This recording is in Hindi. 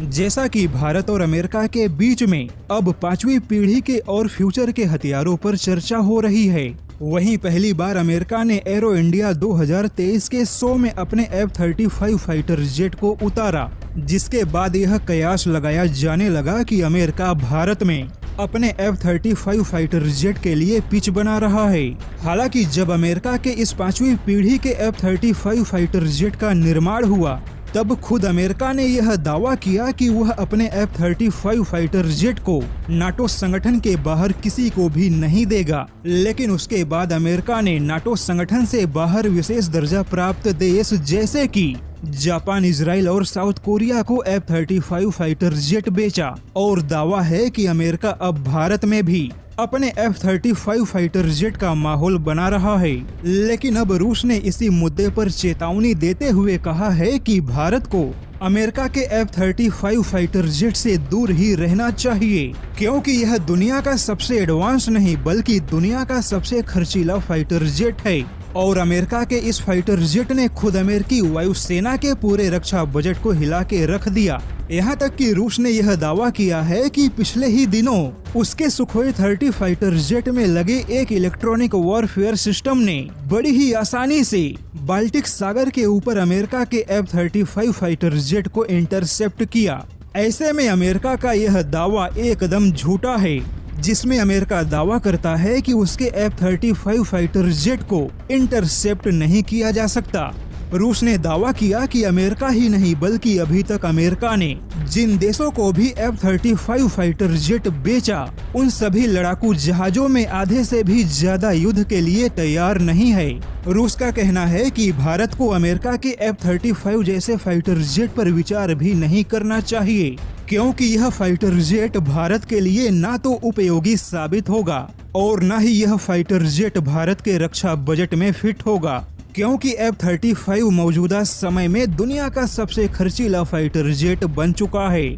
जैसा कि भारत और अमेरिका के बीच में अब 5वीं पीढ़ी के और फ्यूचर के हथियारों पर चर्चा हो रही है, वहीं पहली बार अमेरिका ने एरो इंडिया 2023 के शो में अपने F-35 फाइटर जेट को उतारा, जिसके बाद यह कयास लगाया जाने लगा कि अमेरिका भारत में अपने F-35 फाइटर जेट के लिए पिच बना रहा है। हालांकि जब अमेरिका के इस 5वीं पीढ़ी के F-35 फाइटर जेट का निर्माण हुआ, तब खुद अमेरिका ने यह दावा किया कि वह अपने F-35 फाइटर जेट को नाटो संगठन के बाहर किसी को भी नहीं देगा। लेकिन उसके बाद अमेरिका ने नाटो संगठन से बाहर विशेष दर्जा प्राप्त देश जैसे कि जापान, इजराइल और साउथ कोरिया को F-35 फाइटर जेट बेचा और दावा है कि अमेरिका अब भारत में भी अपने F-35 फाइटर जेट का माहौल बना रहा है। लेकिन अब रूस ने इसी मुद्दे पर चेतावनी देते हुए कहा है कि भारत को अमेरिका के F-35 फाइटर जेट से दूर ही रहना चाहिए, क्योंकि यह दुनिया का सबसे एडवांस नहीं बल्कि दुनिया का सबसे खर्चीला फाइटर जेट है। और अमेरिका के इस फाइटर जेट ने खुद अमेरिकी वायुसेना के पूरे रक्षा बजट को हिला के रख दिया। यहाँ तक कि रूस ने यह दावा किया है कि पिछले ही दिनों उसके सुखोई 30 फाइटर जेट में लगे एक इलेक्ट्रॉनिक वॉरफेयर सिस्टम ने बड़ी ही आसानी से बाल्टिक सागर के ऊपर अमेरिका के F-35 फाइटर जेट को इंटरसेप्ट किया। ऐसे में अमेरिका का यह दावा एकदम झूठा है, जिसमें अमेरिका दावा करता है कि उसके F-35 फाइटर जेट को इंटरसेप्ट नहीं किया जा सकता। रूस ने दावा किया कि अमेरिका ही नहीं बल्कि अभी तक अमेरिका ने जिन देशों को भी F-35 फाइटर जेट बेचा, उन सभी लड़ाकू जहाजों में आधे से भी ज्यादा युद्ध के लिए तैयार नहीं है। रूस का कहना है कि भारत को अमेरिका के F-35 जैसे फाइटर जेट पर विचार भी नहीं करना चाहिए, क्योंकि यह फाइटर जेट भारत के लिए ना तो उपयोगी साबित होगा और न ही यह फाइटर जेट भारत के रक्षा बजट में फिट होगा, क्योंकि F-35 मौजूदा समय में दुनिया का सबसे खर्चीला फाइटर जेट बन चुका है।